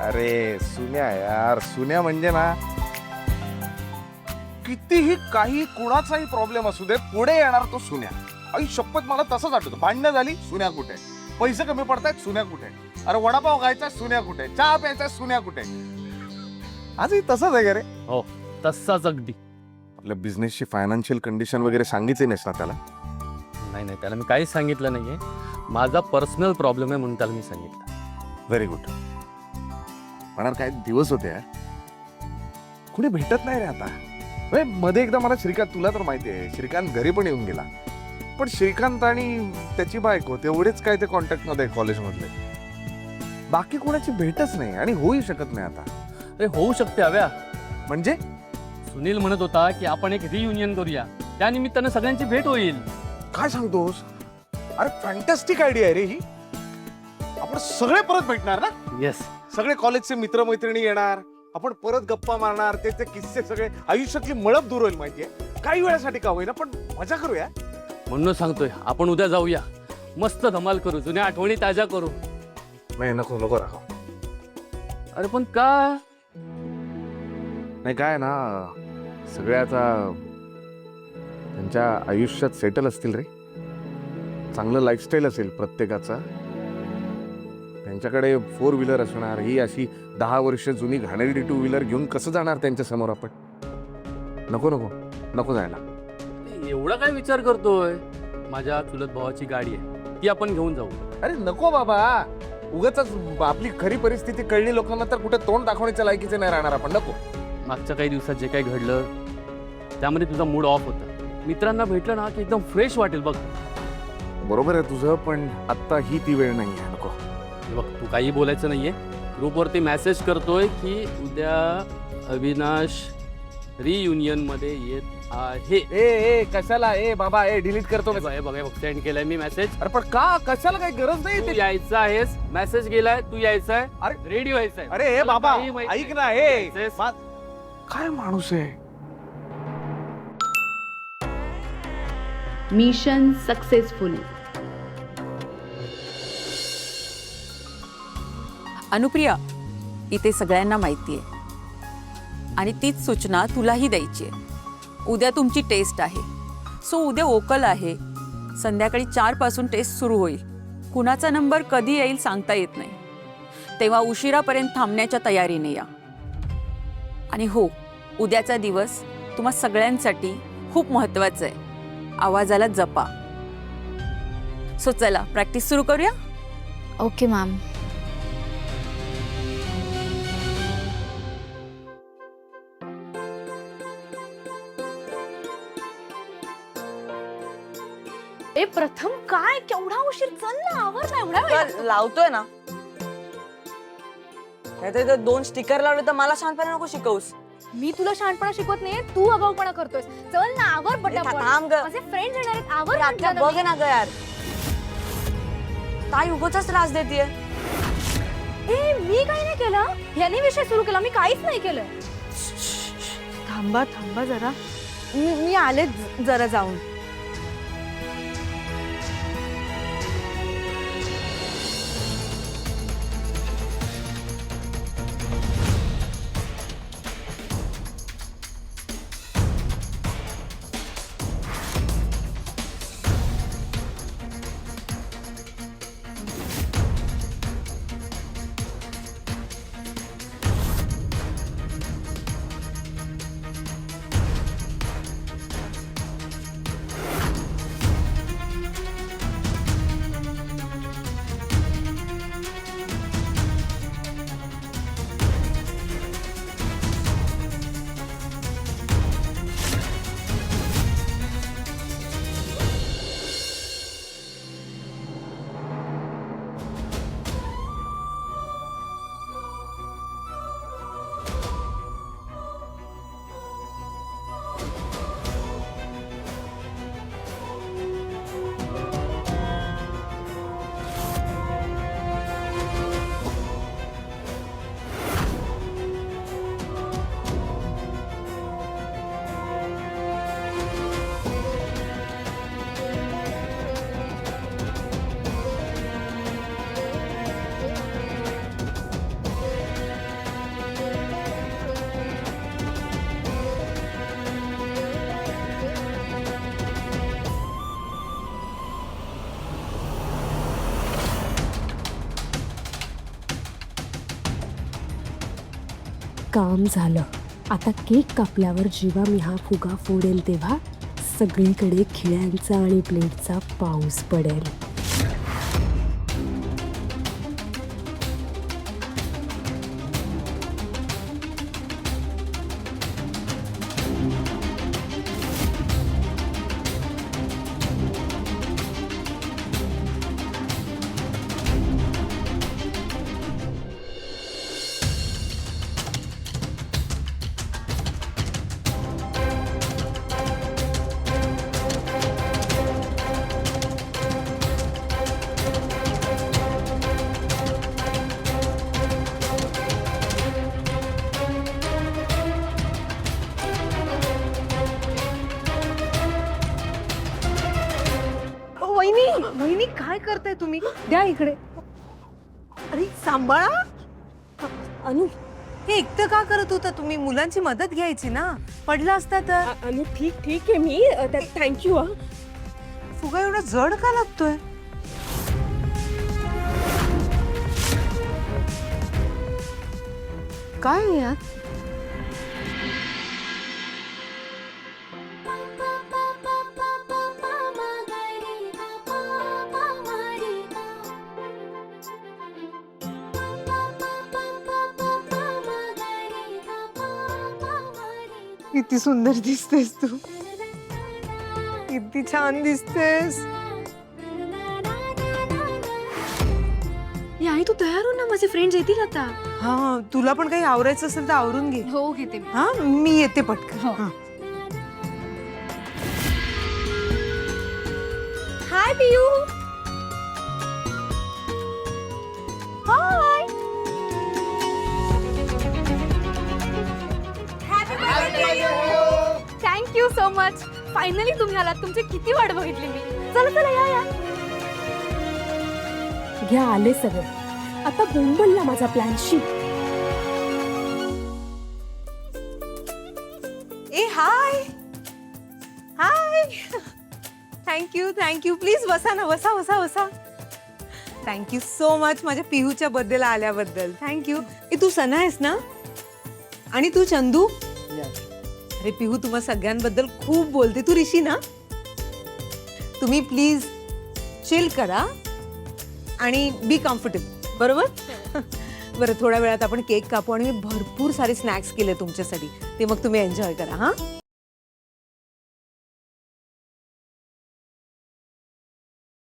अरे सुन्या यार, सुन्या म्हणजे ना कितीही काही कुणाचाही प्रॉब्लेम असू दे, पुढे येणार तो सुन्या. आई शपथ, मला तसंच आठवतं. भांडणं झाली, सुन्या कुठे? पैसे कमी पडतायत, सुन्या कुठे? अरे वडापाव खायचा, सुन्या कुठे? चहा प्यायचा, सुन्या कुठे? आजही तसंच आहे का रे? हो तसाच अगदी. आपल्या बिझनेसची फायनान्शियल कंडिशन वगैरे सांगितली नाहीस ना त्याला? नाही नाही, त्याला मी काहीच सांगितलं नाहीये. माझा पर्सनल प्रॉब्लेम आहे म्हणून त्याला मी सांगितलं. Very good. पण काय दिवस होते यार, कुणी भेटत नाही रे आता. मध्ये एकदा मला श्रीकांत, तुला तर माहिती आहे, श्रीकांत घरी पण येऊन गेला. पण श्रीकांत आणि त्याची बायको तेवढेच काय ते कॉन्टॅक्ट मध्ये कॉलेजमधले, बाकी कोणाची भेटच नाही आणि होऊ शकत नाही आता. अरे होऊ शकते हव्या. म्हणजे सुनील म्हणत होता की आपण एक रियुनियन करूया, त्या निमित्तानं सगळ्यांची भेट होईल. काय सांगतोस? अरे फॅन्टॅस्टिक आयडिया आहे रे ही. आपण सगळे परत भेटणार ना, येस. सगळे कॉलेजचे मित्र मैत्रिणी येणार, आपण परत गप्पा मारणार, ते किस्से सगळे, आयुष्यातली मळप दूर होईल. माहितीये, काही वेळासाठी का होईना पण मजा करूया. म्हणून सांगतोय आपण उद्या जाऊया, मस्त धमाल करू, जुन्या आठवणी ताज्या करू. नाही नको नको राखो. अरे पण का? नाही काय ना, सगळे आता त्यांच्या आयुष्यात सेटल असतील रे, चांगलं लाईफस्टाईल असेल प्रत्येकाचा. त्यांच्याकडे 4 व्हीलर असणार, ही अशी 10 वर्ष जुनी घाणेरडी 2 व्हीलर घेऊन कसं जाणार त्यांच्या समोर आपण? नको नको नको जायला. एवढा काय विचार करतोय? माझ्या चुलत भावाची गाडी आहे, ती आपण घेऊन जाऊ. अरे नको बाबा, उगाच आपली खरी परिस्थिती कळली लोकांना तर कुठे तोंड दाखवण्याच्या लायकीचे नाही राहणार आपण. नको. मागच्या काही दिवसात जे काही घडलं त्यामध्ये तुझा मूड ऑफ होता. मित्रांना भेटलं ना की एकदम फ्रेश वाटेल बघ. बरोबर आहे तुझं, पण आता ही ती वेळ नाही आहे. नको. हे बघ, तू काही बोलायचं नाहीये. ग्रुपवरती मेसेज करतोय की उद्या अविनाश रियुनियन मध्ये येत आहे. ए कशाला? ए बाबा, डिलीट करतो. हे बघ सेंड केलाय मी मेसेज. अरे पण का? कशाला? काही गरज नाही. तू यायचं आहेस, मेसेज गेलाय, तू यायचं आहे. अरे रेडी व्हायचंय. अरे हे बाबा, काही माहिती ऐक ना. हे यायचंयस. काय माणूस आहे? Mission successful. अनुप्रिया, इथे सगळ्यांना माहिती आहे आणि तीच सूचना तुलाही द्यायची आहे. उद्या तुमची टेस्ट आहे, सो उद्या वोकल आहे. संध्याकाळी 4 पासून टेस्ट सुरू होईल. कुणाचा नंबर कधी येईल सांगता येत नाही, तेव्हा उशिरापर्यंत थांबण्याच्या तयारीने या. आणि हो, उद्याचा दिवस तुम्हा सगळ्यांसाठी खूप महत्त्वाचा आहे. आवाजाला जपा. सो चला प्रॅक्टिस सुरू करूया. Okay ma'am. ए प्रथम, काय केवढा उशीर? चल ना, आवर ना. एवढा वेळ लावतोय ना. नाहीतर 2 स्टिकर लावले तर मला शांतपणे नको शिकवूस. मी तुला शहाणपणा शिकवत नाही, तू आगाऊपणा करतोयस. चल ना, आवर पटापट. थांब ग. माझे फ्रेंड्स येणार आहेत, आवर रात्या म्हटलं बघ ना ना ग यार, ताई उगाच त्रास देतीये. मी. ए मी काही नाही केलं. याने विषय सुरू केला, मी काहीच नाही केलं. थांबा थांबा जरा, मी आले जरा जाऊन. काम झालं. आता केक कापल्यावर जेव्हा मी हा फुगा फोडेल तेव्हा सगळीकडे खिळ्यांचा आणि प्लेटचा पाऊस पडेल. वहिनी वहिनी काय करताय तुम्ही? द्या इकडे. अरे सांभाळा. अनु हे एकटं का करत होता तुम्ही? मुलांची मदत घ्यायची ना, पडला असता तर. आणि ठीक आहे मी थँक्यू. फुगा एवढा जड का लागतोय? काय आहे यात? किती सुंदर दिसतेस तू, किती छान दिसतेस. आई तू तयार हो ना, माझे फ्रेंड्स येतील आता. हा तुला पण काही आवरायचं असेल तर आवरून घे. हो घेते मी. हा मी येते पटकन. हो. हा. Hi Piyu. Hi. Thank you so much. Finally तुम्ही आलात. तुमची किती वाट बघितली मी. चला चला या या. घ्या आले सगळे. आता बोंबलला माझा प्लॅनशी. ए हाय हाय. थँक्यू प्लीज बसा ना, बसा बसा बसा. थँक्यू सो मच माझ्या पिहूच्या बर्थडेला आल्याबद्दल. थँक्यू. ए तू सना आहेस ना? आणि तू चंदू? अरे पिहू तुम्हा सगळ्यांबद्दल खूप बोलते. तू ऋषी ना? तुम्ही प्लीज चिल करा आणि बी कम्फर्टेबल. बरोबर? बरं थोड्या वेळात आपण केक कापू आणि मी भरपूर सारे स्नॅक्स केले तुमच्यासाठी. ते मग तुम्ही एन्जॉय करा. हा